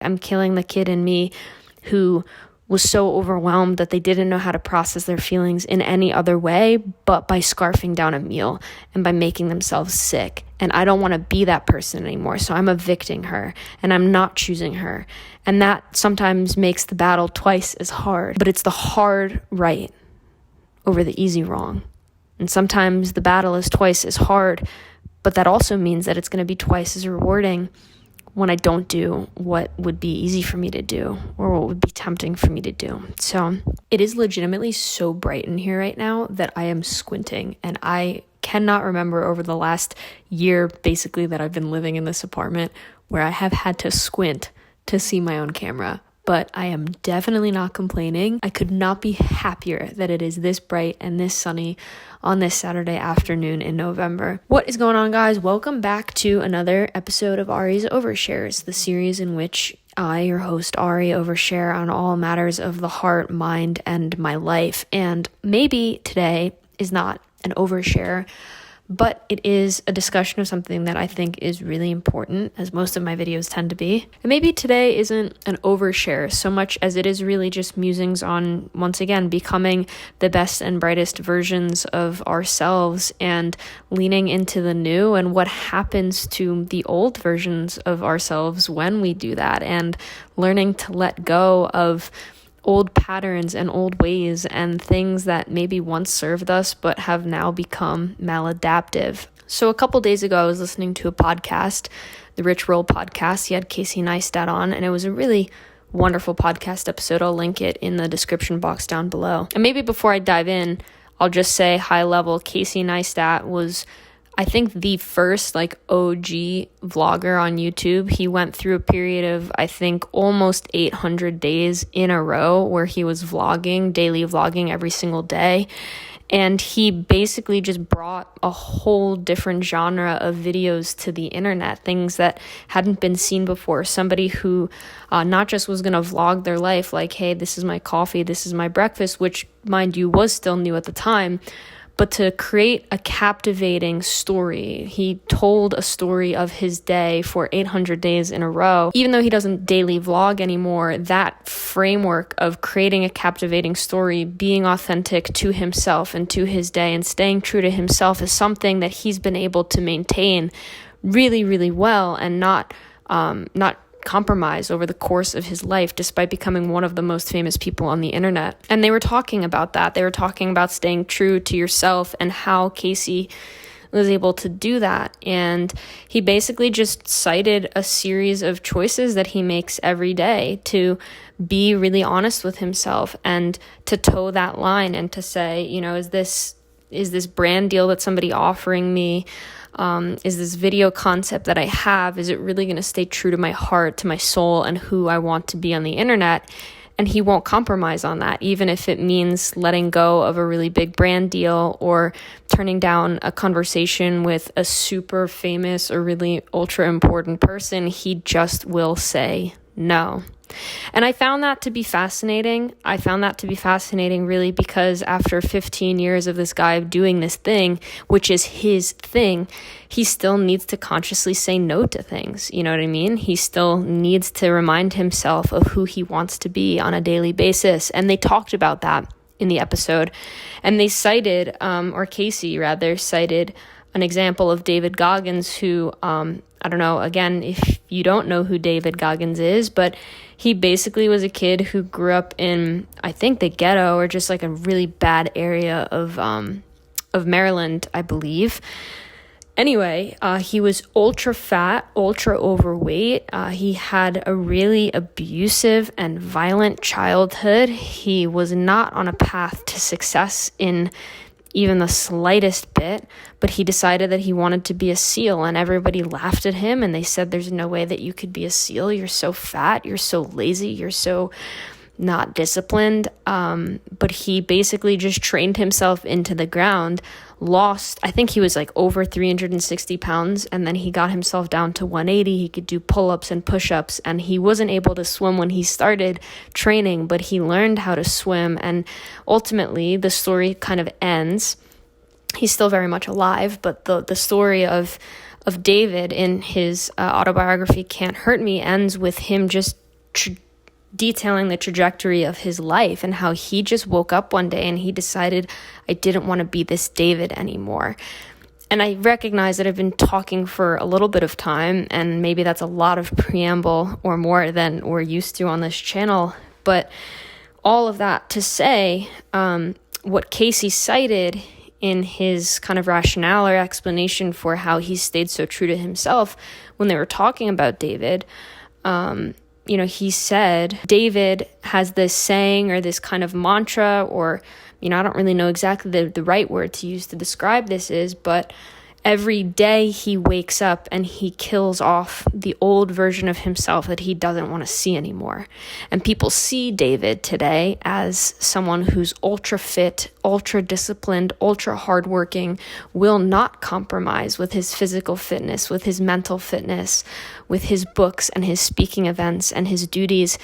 I'm killing the kid in me who was so overwhelmed that they didn't know how to process their feelings in any other way but by scarfing down a meal and by making themselves sick. And I don't want to be that person anymore, so I'm evicting her and I'm not choosing her. And that sometimes makes the battle twice as hard, but it's the hard right over the easy wrong. And sometimes the battle is twice as hard, but that also means that it's going to be twice as rewarding when I don't do what would be easy for me to do or what would be tempting for me to do. So it is legitimately so bright in here right now that I am squinting, and I cannot remember over the last year basically that I've been living in this apartment where I have had to squint to see my own camera. But I am definitely not complaining. I could not be happier that it is this bright and this sunny on this Saturday afternoon in November. What is going on, guys? Welcome back to another episode of Ari's Overshares, the series in which I, your host Ari, overshare on all matters of the heart, mind, and my life. And maybe today is not an overshare, but it is a discussion of something that I think is really important, as most of my videos tend to be. And maybe today isn't an overshare so much as it is really just musings on, once again, becoming the best and brightest versions of ourselves and leaning into the new and what happens to the old versions of ourselves when we do that, and learning to let go of old patterns and old ways and things that maybe once served us but have now become maladaptive. So a couple days ago, I was listening to a podcast, the Rich Roll podcast. He had Casey Neistat on, and it was a really wonderful podcast episode. I'll link it in the description box down below. And maybe before I dive in, I'll just say high level, Casey Neistat was, I think, the first OG vlogger on YouTube. He went through a period of, I think, almost 800 days in a row where he was vlogging, daily vlogging every single day. And he basically just brought a whole different genre of videos to the internet, things that hadn't been seen before. Somebody who not just was going to vlog their life like, hey, this is my coffee, this is my breakfast, which, mind you, was still new at the time, but to create a captivating story. He told a story of his day for 800 days in a row. Even though he doesn't daily vlog anymore, that framework of creating a captivating story, being authentic to himself and to his day and staying true to himself is something that he's been able to maintain really, really well and not compromise over the course of his life, despite becoming one of the most famous people on the internet. And they were talking about that. They were talking about staying true to yourself and how Casey was able to do that. And he basically just cited a series of choices that he makes every day to be really honest with himself and to toe that line and to say, is this brand deal that somebody offering me? Is this video concept that I have, is it really going to stay true to my heart, to my soul, and who I want to be on the internet? And he won't compromise on that, even if it means letting go of a really big brand deal or turning down a conversation with a super famous or really ultra important person. He just will say no. And I found that to be fascinating. I found that to be fascinating really because after 15 years of this guy doing this thing, which is his thing, he still needs to consciously say no to things. You know what I mean? He still needs to remind himself of who he wants to be on a daily basis. And they talked about that in the episode. And they cited, or Casey rather, cited an example of David Goggins who, I don't know, again, if you don't know who David Goggins is, but he basically was a kid who grew up in, I think, the ghetto or just like a really bad area of Maryland, I believe. Anyway, he was ultra fat, ultra overweight. He had a really abusive and violent childhood. He was not on a path to success in even the slightest bit, but he decided that he wanted to be a SEAL, and everybody laughed at him and they said, there's no way that you could be a SEAL. You're so fat, you're so lazy, you're so not disciplined. But he basically just trained himself into the ground, lost, I think he was like over 360 pounds, and then he got himself down to 180. He could do pull-ups and push-ups, and he wasn't able to swim when he started training, but he learned how to swim, and ultimately the story kind of ends. He's still very much alive, but the story of David in his autobiography Can't Hurt Me ends with him just detailing the trajectory of his life and how he just woke up one day and he decided, I didn't want to be this David anymore. And I recognize that I've been talking for a little bit of time, and maybe that's a lot of preamble or more than we're used to on this channel. But all of that to say, what Casey cited in his kind of rationale or explanation for how he stayed so true to himself when they were talking about David, he said David has this saying or this kind of mantra, or, I don't really know exactly the right word to use to describe this is, but every day he wakes up and he kills off the old version of himself that he doesn't want to see anymore. And people see David today as someone who's ultra fit, ultra disciplined, ultra hardworking, will not compromise with his physical fitness, with his mental fitness, with his books and his speaking events and his duties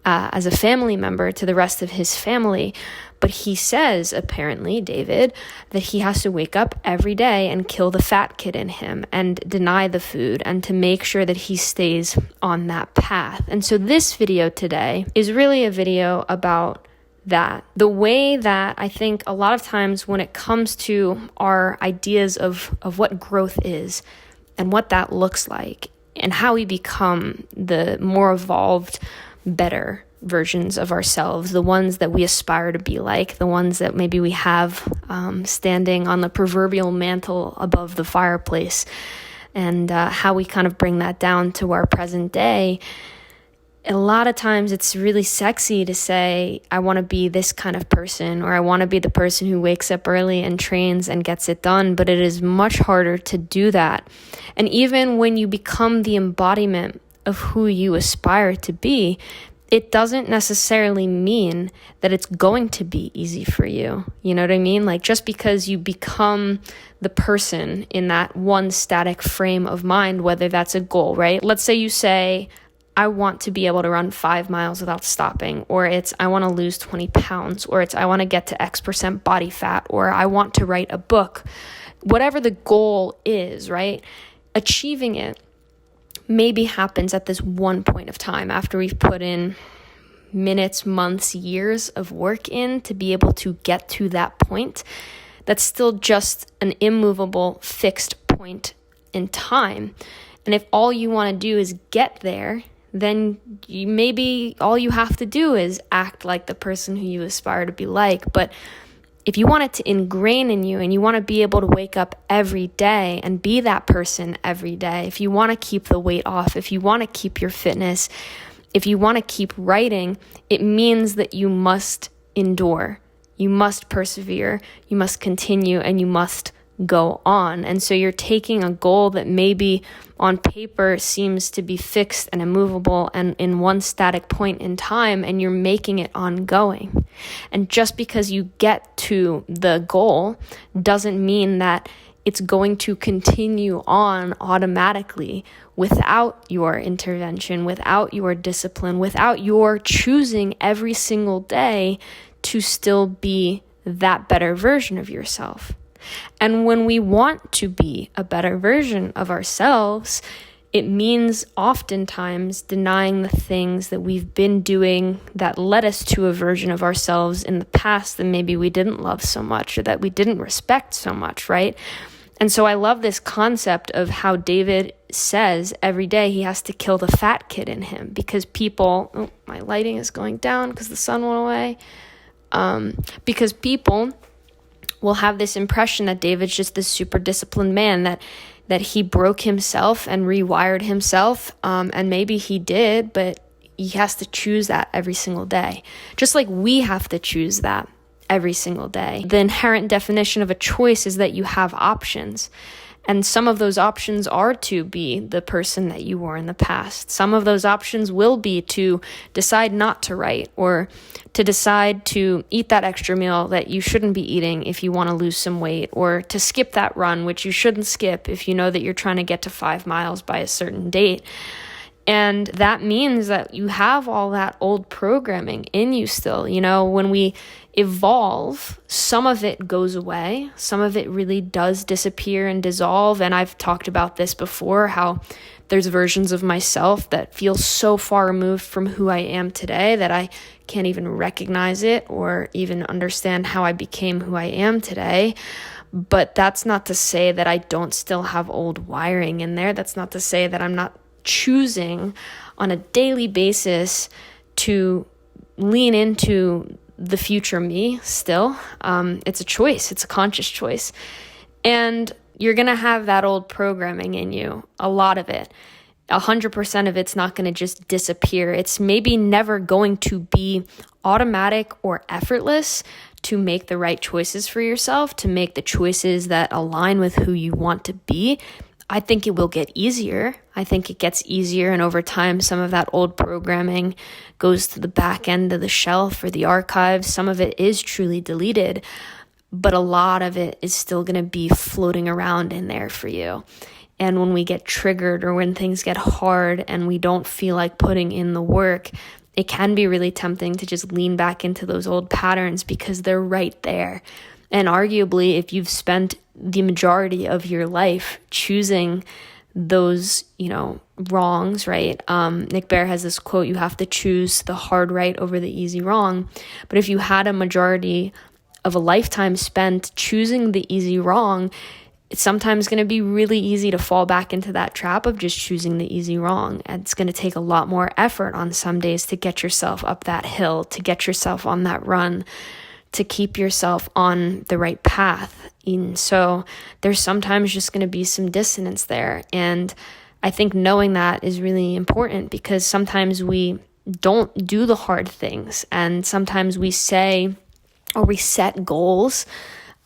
as a family member to the rest of his family. But he says, apparently, David, that he has to wake up every day and kill the fat kid in him and deny the food and to make sure that he stays on that path. And so this video today is really a video about that. The way that I think a lot of times when it comes to our ideas of what growth is and what that looks like and how we become the more evolved, better versions of ourselves, the ones that we aspire to be like, the ones that maybe we have standing on the proverbial mantle above the fireplace, and how we kind of bring that down to our present day. A lot of times it's really sexy to say, I want to be this kind of person, or I want to be the person who wakes up early and trains and gets it done, but it is much harder to do that. And even when you become the embodiment of who you aspire to be, it doesn't necessarily mean that it's going to be easy for you. You know what I mean? Like, just because you become the person in that one static frame of mind, whether that's a goal, right? Let's say you say, I want to be able to run 5 miles without stopping, or it's, I want to lose 20 pounds, or it's, I want to get to X% body fat, or I want to write a book. Whatever the goal is, right? Achieving it maybe happens at this one point of time after we've put in minutes, months, years of work in to be able to get to that point. That's still just an immovable, fixed point in time. And if all you want to do is get there, then maybe all you have to do is act like the person who you aspire to be like. But if you want it to ingrain in you and you want to be able to wake up every day and be that person every day, if you want to keep the weight off, if you want to keep your fitness, if you want to keep writing, it means that you must endure, you must persevere, you must continue, and you must go on. And so you're taking a goal that maybe on paper seems to be fixed and immovable and in one static point in time, and you're making it ongoing. And just because you get to the goal doesn't mean that it's going to continue on automatically without your intervention, without your discipline, without your choosing every single day to still be that better version of yourself. And when we want to be a better version of ourselves, it means oftentimes denying the things that we've been doing that led us to a version of ourselves in the past that maybe we didn't love so much or that we didn't respect so much, right? And so I love this concept of how David says every day he has to kill the fat kid in him because people, my lighting is going down because the sun went away, because people will have this impression that David's just this super disciplined man, that he broke himself and rewired himself, and maybe he did, but he has to choose that every single day, just like we have to choose that every single day. The inherent definition of a choice is that you have options, and some of those options are to be the person that you were in the past. Some of those options will be to decide not to write, or to decide to eat that extra meal that you shouldn't be eating if you want to lose some weight, or to skip that run, which you shouldn't skip if you know that you're trying to get to 5 miles by a certain date. And that means that you have all that old programming in you still. You know, when we evolve, some of it goes away. Some of it really does disappear and dissolve. And I've talked about this before, how There's versions of myself that feel so far removed from who I am today that I can't even recognize it or even understand how I became who I am today. But that's not to say that I don't still have old wiring in there. That's not to say that I'm not choosing on a daily basis to lean into the future me still. It's a choice. It's a conscious choice. And you're going to have that old programming in you, a lot of it. 100% of it's not going to just disappear. It's maybe never going to be automatic or effortless to make the right choices for yourself, to make the choices that align with who you want to be. I think it will get easier. I think it gets easier, and over time, some of that old programming goes to the back end of the shelf or the archives. Some of it is truly deleted, but a lot of it is still going to be floating around in there for you. And when we get triggered or when things get hard and we don't feel like putting in the work, it can be really tempting to just lean back into those old patterns because they're right there. And arguably, if you've spent the majority of your life choosing those, wrongs, right? Nick Bare has this quote, you have to choose the hard right over the easy wrong. But if you had a majority of a lifetime spent choosing the easy wrong, it's sometimes going to be really easy to fall back into that trap of just choosing the easy wrong. And it's going to take a lot more effort on some days to get yourself up that hill, to get yourself on that run, to keep yourself on the right path. And so there's sometimes just going to be some dissonance there. And I think knowing that is really important because sometimes we don't do the hard things. And sometimes we say, or we set goals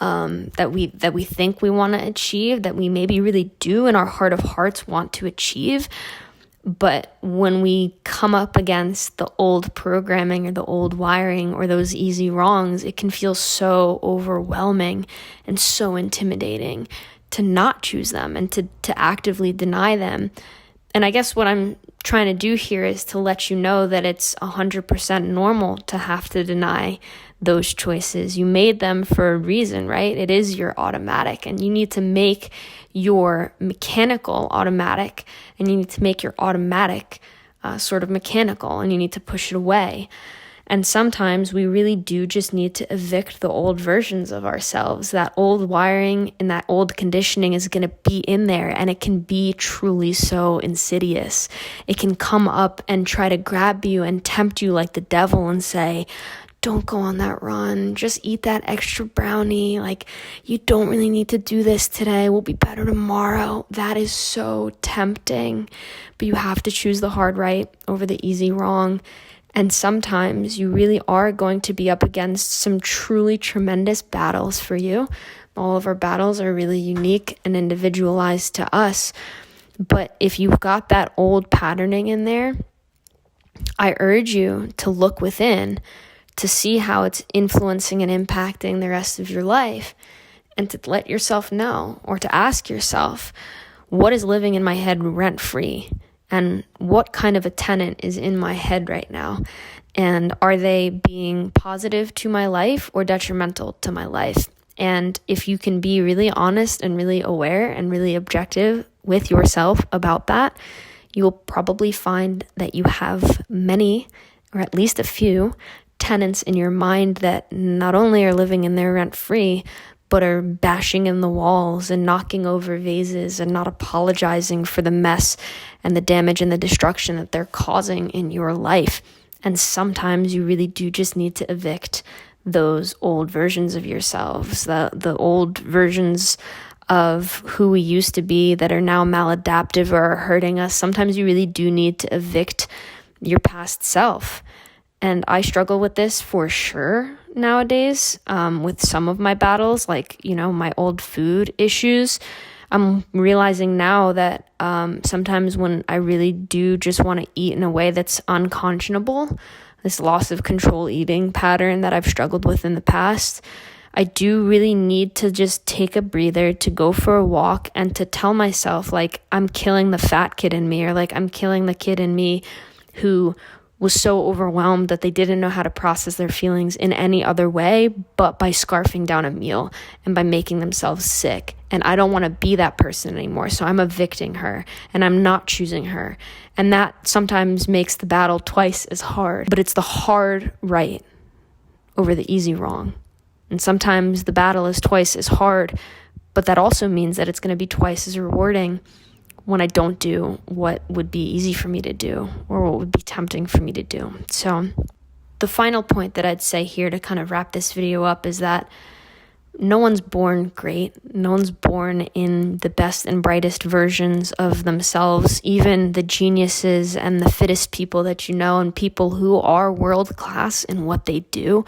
that we think we want to achieve, that we maybe really do in our heart of hearts want to achieve. But when we come up against the old programming or the old wiring or those easy wrongs, it can feel so overwhelming and so intimidating to not choose them and to actively deny them. And I guess what I'm trying to do here is to let you know that it's 100% normal to have to deny those choices. You made them for a reason, right? It is your automatic, and you need to make your mechanical automatic, and you need to make your automatic sort of mechanical, and you need to push it away. And sometimes we really do just need to evict the old versions of ourselves. That old wiring and that old conditioning is going to be in there, and it can be truly so insidious. It can come up and try to grab you and tempt you like the devil and say, don't go on that run. Just eat that extra brownie. Like, you don't really need to do this today. We'll be better tomorrow. That is so tempting. But you have to choose the hard right over the easy wrong. And sometimes you really are going to be up against some truly tremendous battles for you. All of our battles are really unique and individualized to us. But if you've got that old patterning in there, I urge you to look within to see how it's influencing and impacting the rest of your life, and to let yourself know, or to ask yourself, what is living in my head rent-free? And what kind of a tenant is in my head right now? And are they being positive to my life or detrimental to my life? And if you can be really honest and really aware and really objective with yourself about that, you will probably find that you have many, or at least a few, tenants in your mind that not only are living in there rent-free, but are bashing in the walls and knocking over vases and not apologizing for the mess and the damage and the destruction that they're causing in your life. And sometimes you really do just need to evict those old versions of yourselves, the old versions of who we used to be that are now maladaptive or are hurting us. Sometimes you really do need to evict your past self. And I struggle with this for sure nowadays, with some of my battles, like, my old food issues. I'm realizing now that sometimes when I really do just want to eat in a way that's unconscionable, this loss of control eating pattern that I've struggled with in the past, I do really need to just take a breather, to go for a walk, and to tell myself, like, I'm killing the fat kid in me, or like I'm killing the kid in me who was so overwhelmed that they didn't know how to process their feelings in any other way but by scarfing down a meal and by making themselves sick. And I don't want to be that person anymore. So I'm evicting her and I'm not choosing her. And that sometimes makes the battle twice as hard, but it's the hard right over the easy wrong. And sometimes the battle is twice as hard, but that also means that it's going to be twice as rewarding when I don't do what would be easy for me to do or what would be tempting for me to do. So the final point that I'd say here to kind of wrap this video up is that no one's born great. No one's born in the best and brightest versions of themselves. Even the geniuses and the fittest people that you know and people who are world class in what they do,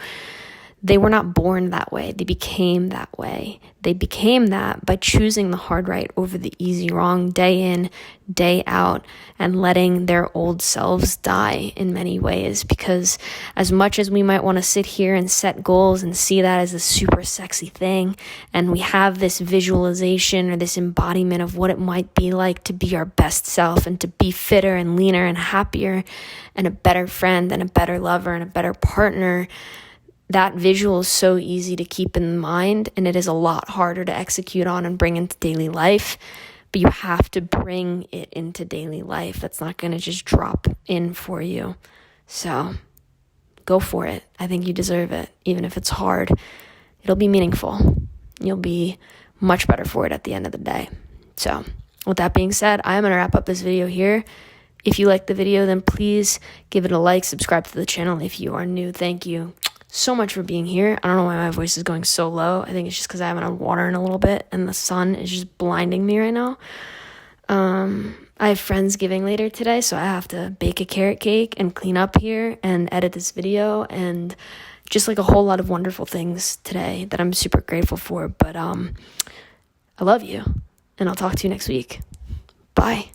they were not born that way. They became that way. They became that by choosing the hard right over the easy wrong day in, day out, and letting their old selves die in many ways. Because as much as we might want to sit here and set goals and see that as a super sexy thing, and we have this visualization or this embodiment of what it might be like to be our best self and to be fitter and leaner and happier and a better friend and a better lover and a better partner, that visual is so easy to keep in mind, and it is a lot harder to execute on and bring into daily life. But you have to bring it into daily life. That's not going to just drop in for you. So go for it. I think you deserve it. Even if it's hard, it'll be meaningful. You'll be much better for it at the end of the day. So with that being said, I'm going to wrap up this video here. If you liked the video, then please give it a like, subscribe to the channel if you are new. Thank you so much for being here. I don't know why my voice is going so low. I think it's just because I haven't had water in a little bit and the sun is just blinding me right now. I have Friendsgiving later today, so I have to bake a carrot cake and clean up here and edit this video and just like a whole lot of wonderful things today that I'm super grateful for. But I love you, and I'll talk to you next week. Bye.